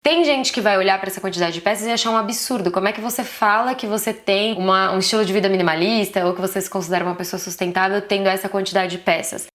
Tem gente que vai olhar para essa quantidade de peças e achar um absurdo. Como é que você fala que você tem um estilo de vida minimalista ou que você se considera uma pessoa sustentável tendo essa quantidade de peças?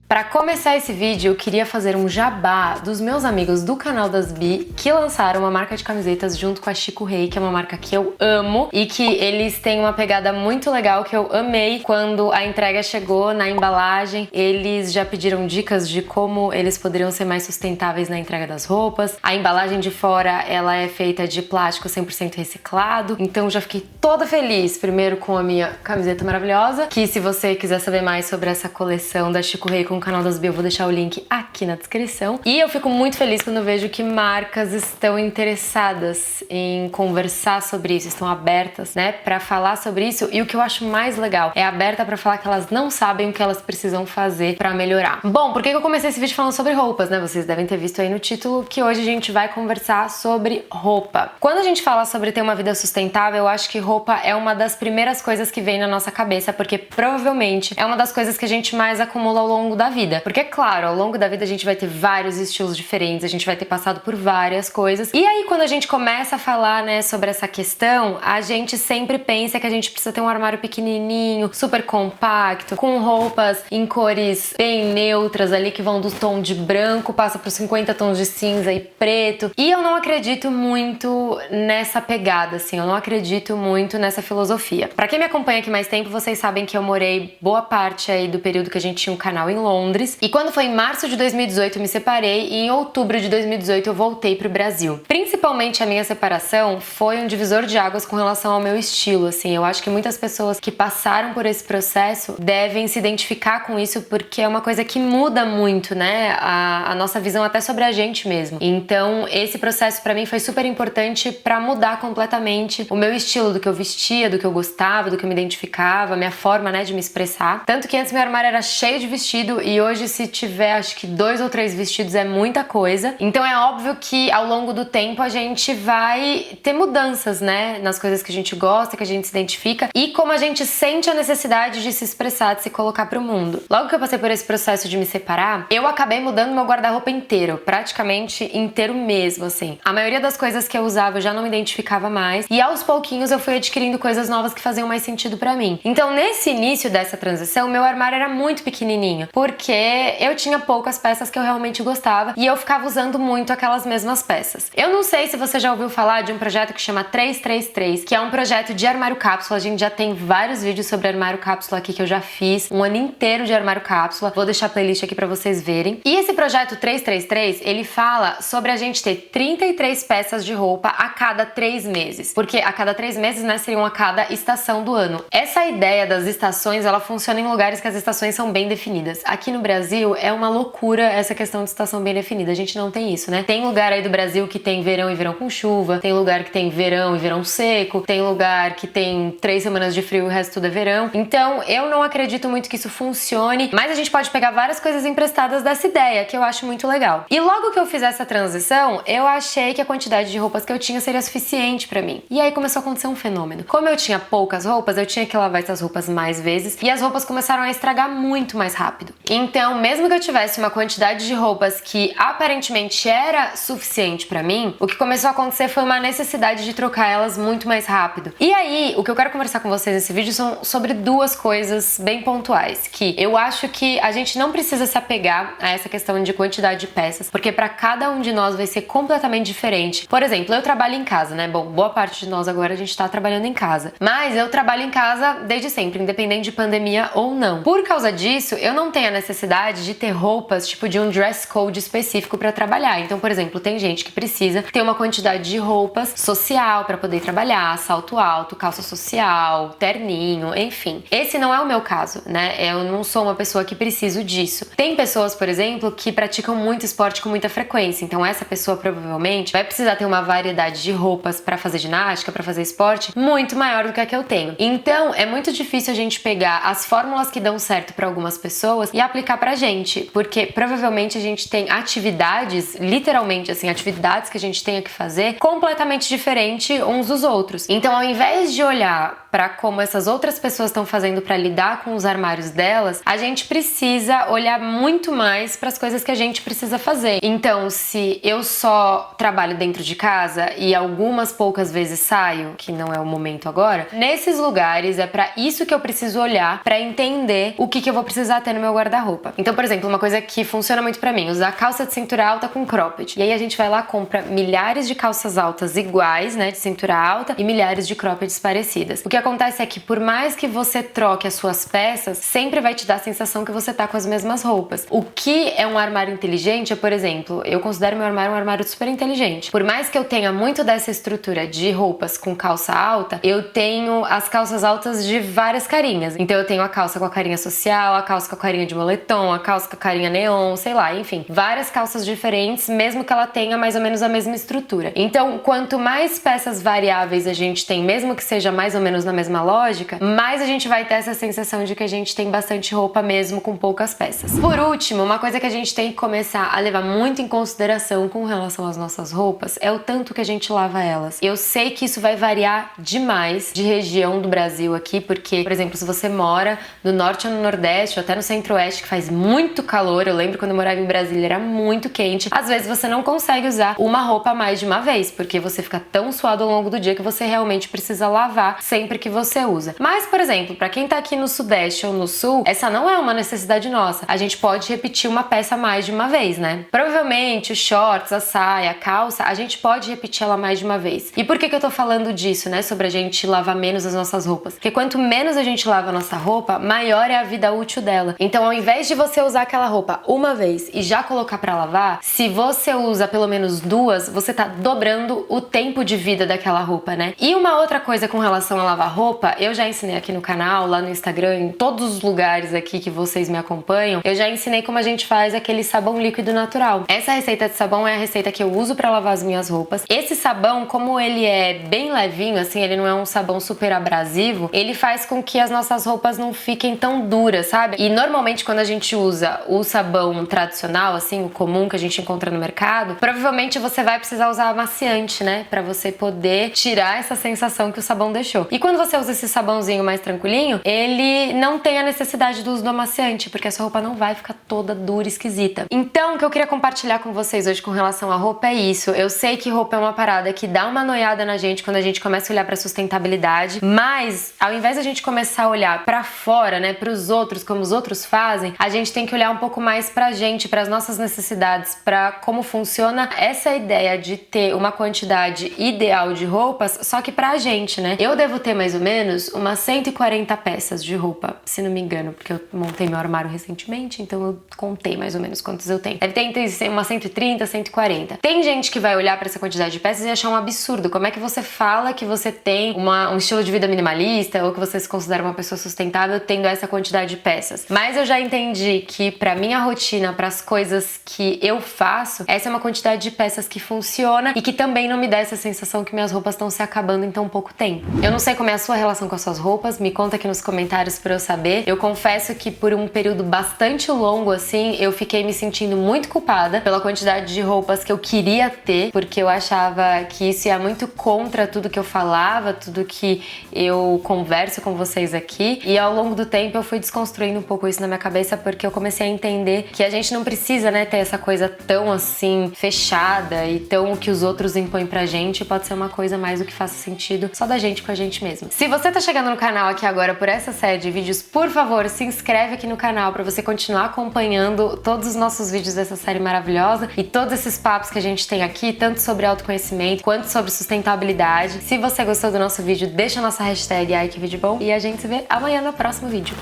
Para começar esse vídeo, eu queria fazer um jabá dos meus amigos do canal das Bi, que lançaram uma marca de camisetas junto com a Chico Rei, que é uma marca que eu amo e que eles têm uma pegada muito legal que eu amei. Quando a entrega chegou na embalagem, eles já pediram dicas de como eles poderiam ser mais sustentáveis na entrega das roupas. A embalagem de fora, ela é feita de plástico 100% reciclado, então já fiquei toda feliz, primeiro com a minha camiseta maravilhosa, que se você quiser saber mais sobre essa coleção da Chico Rei com o canal das Bi, eu vou deixar o link aqui na descrição. E eu fico muito feliz quando eu vejo que marcas estão interessadas em conversar sobre isso, estão abertas, né, pra falar sobre isso. E o que eu acho mais legal é aberta pra falar que elas não sabem o que elas precisam fazer pra melhorar. Bom, por que eu comecei esse vídeo falando sobre roupas, né? Vocês devem ter visto aí no título que hoje a gente vai conversar sobre roupa. Quando a gente fala sobre ter uma vida sustentável, eu acho que roupa é uma das primeiras coisas que vem na nossa cabeça, porque provavelmente é uma das coisas que a gente mais acumula ao longo da vida. Porque, claro, ao longo da vida a gente vai ter vários estilos diferentes, a gente vai ter passado por várias coisas. E aí, quando a gente começa a falar, né, sobre essa questão, a gente sempre pensa que a gente precisa ter um armário pequenininho, super compacto, com roupas em cores bem neutras ali, que vão do tom de branco, passa por 50 tons de cinza e preto. E eu não acredito muito nessa pegada, assim, eu não acredito muito nessa filosofia. Pra quem me acompanha aqui mais tempo, vocês sabem que eu morei boa parte aí do período que a gente tinha um canal em Londres. E quando foi em março de 2018 eu me separei e em outubro de 2018 eu voltei pro Brasil. Principalmente a minha separação foi um divisor de águas com relação ao meu estilo, assim. Eu acho que muitas pessoas que passaram por esse processo devem se identificar com isso porque é uma coisa que muda muito, né? A nossa visão até sobre a gente mesmo. Então esse processo pra mim foi super importante pra mudar completamente o meu estilo, do que eu vestia, do que eu gostava, do que eu me identificava, a minha forma, né, de me expressar. Tanto que antes meu armário era cheio de vestido e hoje, se tiver, acho que 2 ou 3 vestidos é muita coisa. Então é óbvio que ao longo do tempo a gente vai ter mudanças, né, nas coisas que a gente gosta, que a gente se identifica e como a gente sente a necessidade de se expressar, de se colocar pro mundo. Logo que eu passei por esse processo de me separar, eu acabei mudando meu guarda-roupa inteiro, praticamente inteiro mesmo, assim. A maioria das coisas que eu usava eu já não me identificava mais e aos pouquinhos eu fui adquirindo coisas novas que faziam mais sentido pra mim. Então nesse início dessa transição, meu armário era muito pequenininho, porque eu tinha poucas peças que eu realmente gostava e eu ficava usando muito aquelas mesmas peças. Eu não sei se você já ouviu falar de um projeto que chama 333, que é um projeto de armário cápsula. A gente já tem vários vídeos sobre armário cápsula aqui que eu já fiz, um ano inteiro de armário cápsula. Vou deixar a playlist aqui pra vocês verem. E esse projeto 333, ele fala sobre a gente ter 33 peças de roupa a cada 3 meses. Porque a cada 3 meses, né, seriam a cada estação do ano. Essa ideia das estações, ela funciona em lugares que as estações são bem definidas. Aqui no Brasil é uma loucura essa questão de estação bem definida. A gente não tem isso, né? Tem lugar aí do Brasil que tem verão e verão com chuva, tem lugar que tem verão e verão seco, tem lugar que tem 3 semanas de frio e o resto tudo é verão. Então eu não acredito muito que isso funcione, mas a gente pode pegar várias coisas emprestadas dessa ideia, que eu acho muito legal. E logo que eu fiz essa transição, eu achei que a quantidade de roupas que eu tinha seria suficiente pra mim. E aí começou a acontecer um fenômeno. Como eu tinha poucas roupas, eu tinha que lavar essas roupas mais vezes e as roupas começaram a estragar muito mais rápido. Então, mesmo que eu tivesse uma quantidade de roupas que aparentemente era suficiente pra mim, o que começou a acontecer foi uma necessidade de trocar elas muito mais rápido. E aí, o que eu quero conversar com vocês nesse vídeo são sobre duas coisas bem pontuais, que eu acho que a gente não precisa se apegar a essa questão de quantidade de peças, porque pra cada um de nós vai ser completamente diferente. Por exemplo, eu trabalho em casa, né? Bom, boa parte de nós agora a gente tá trabalhando em casa, mas eu trabalho em casa desde sempre, independente de pandemia ou não. Por causa disso, eu não tenho a necessidade de ter roupas tipo de um dress code específico pra trabalhar. Então, por exemplo, tem gente que precisa ter uma quantidade de roupas social pra poder trabalhar, salto alto, calça social, terninho, enfim. Esse não é o meu caso, né? Eu não sou uma pessoa que preciso disso. Tem pessoas, por exemplo, que praticam muito esporte com muita frequência. Então, essa pessoa provavelmente vai precisar ter uma variedade de roupas pra fazer ginástica, pra fazer esporte, muito maior do que a que eu tenho. Então, é muito difícil a gente pegar as fórmulas que dão certo pra algumas pessoas e aplicar pra gente, porque provavelmente a gente tem atividades, literalmente assim, atividades que a gente tenha que fazer completamente diferente uns dos outros. Então, ao invés de olhar para como essas outras pessoas estão fazendo para lidar com os armários delas, a gente precisa olhar muito mais para as coisas que a gente precisa fazer. Então, se eu só trabalho dentro de casa e algumas poucas vezes saio, que não é o momento agora, nesses lugares é para isso que eu preciso olhar para entender o que eu vou precisar ter no meu guarda-roupa. Então, por exemplo, uma coisa que funciona muito para mim, usar calça de cintura alta com cropped. E aí a gente vai lá, compra milhares de calças altas iguais, né, de cintura alta, e milhares de croppeds parecidas. O que acontece é que por mais que você troque as suas peças, sempre vai te dar a sensação que você tá com as mesmas roupas. O que é um armário inteligente é, por exemplo, eu considero meu armário um armário super inteligente. Por mais que eu tenha muito dessa estrutura de roupas com calça alta, eu tenho as calças altas de várias carinhas. Então eu tenho a calça com a carinha social, a calça com a carinha de moletom, a calça com a carinha neon, sei lá, enfim, várias calças diferentes, mesmo que ela tenha mais ou menos a mesma estrutura. Então, quanto mais peças variáveis a gente tem, mesmo que seja mais ou menos na mesma lógica, mais a gente vai ter essa sensação de que a gente tem bastante roupa mesmo com poucas peças. Por último, uma coisa que a gente tem que começar a levar muito em consideração com relação às nossas roupas é o tanto que a gente lava elas. Eu sei que isso vai variar demais de região do Brasil aqui, porque, por exemplo, se você mora no norte ou no nordeste, ou até no centro-oeste, que faz muito calor, eu lembro quando eu morava em Brasília, era muito quente, às vezes você não consegue usar uma roupa mais de uma vez, porque você fica tão suado ao longo do dia que você realmente precisa lavar sempre que você usa. Mas, por exemplo, para quem tá aqui no sudeste ou no sul, essa não é uma necessidade nossa. A gente pode repetir uma peça mais de uma vez, né? Provavelmente os shorts, a saia, a calça, a gente pode repetir ela mais de uma vez. E por que eu tô falando disso, né? Sobre a gente lavar menos as nossas roupas? Porque quanto menos a gente lava a nossa roupa, maior é a vida útil dela. Então, ao invés de você usar aquela roupa uma vez e já colocar para lavar, se você usa pelo menos duas, você tá dobrando o tempo de vida daquela roupa, né? E uma outra coisa com relação a lavar roupa, eu já ensinei aqui no canal, lá no Instagram, em todos os lugares aqui que vocês me acompanham, eu já ensinei como a gente faz aquele sabão líquido natural. Essa receita de sabão é a receita que eu uso pra lavar as minhas roupas. Esse sabão, como ele é bem levinho, assim, ele não é um sabão super abrasivo, ele faz com que as nossas roupas não fiquem tão duras, sabe? E normalmente quando a gente usa o sabão tradicional, assim, o comum que a gente encontra no mercado, provavelmente você vai precisar usar amaciante, né? Pra você poder tirar essa sensação que o sabão deixou. E quando você usa esse sabãozinho mais tranquilinho, ele não tem a necessidade do uso do amaciante, porque a sua roupa não vai ficar toda dura e esquisita. Então, o que eu queria compartilhar com vocês hoje com relação à roupa é isso. Eu sei que roupa é uma parada que dá uma noiada na gente quando a gente começa a olhar pra sustentabilidade, mas ao invés de a gente começar a olhar pra fora, né, pros outros, como os outros fazem, a gente tem que olhar um pouco mais pra gente, pras nossas necessidades, pra como funciona essa ideia de ter uma quantidade ideal de roupas, só que pra gente, né? Eu devo ter mais ou menos umas 140 peças de roupa, se não me engano, porque eu montei meu armário recentemente, então eu contei mais ou menos quantos eu tenho. Deve ter entre umas 130, 140. Tem gente que vai olhar pra essa quantidade de peças e achar um absurdo. Como é que você fala que você tem um estilo de vida minimalista ou que você se considera uma pessoa sustentável tendo essa quantidade de peças? Mas eu já entendi que pra minha rotina, pras coisas que eu faço, essa é uma quantidade de peças que funciona e que também não me dá essa sensação que minhas roupas estão se acabando em tão pouco tempo. Eu não sei como é a sua relação com as suas roupas, me conta aqui nos comentários pra eu saber. Eu confesso que por um período bastante longo assim, eu fiquei me sentindo muito culpada pela quantidade de roupas que eu queria ter, porque eu achava que isso ia muito contra tudo que eu falava, tudo que eu converso com vocês aqui. E ao longo do tempo eu fui desconstruindo um pouco isso na minha cabeça, porque eu comecei a entender que a gente não precisa, né, ter essa coisa tão assim fechada e tão o que os outros impõem pra gente. Pode ser uma coisa mais do que faça sentido só da gente com a gente mesmo. Se você tá chegando no canal aqui agora por essa série de vídeos, por favor, se inscreve aqui no canal pra você continuar acompanhando todos os nossos vídeos dessa série maravilhosa e todos esses papos que a gente tem aqui, tanto sobre autoconhecimento quanto sobre sustentabilidade. Se você gostou do nosso vídeo, deixa a nossa hashtag #AiQueVídeoBom e a gente se vê amanhã no próximo vídeo.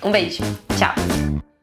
Um beijo, tchau!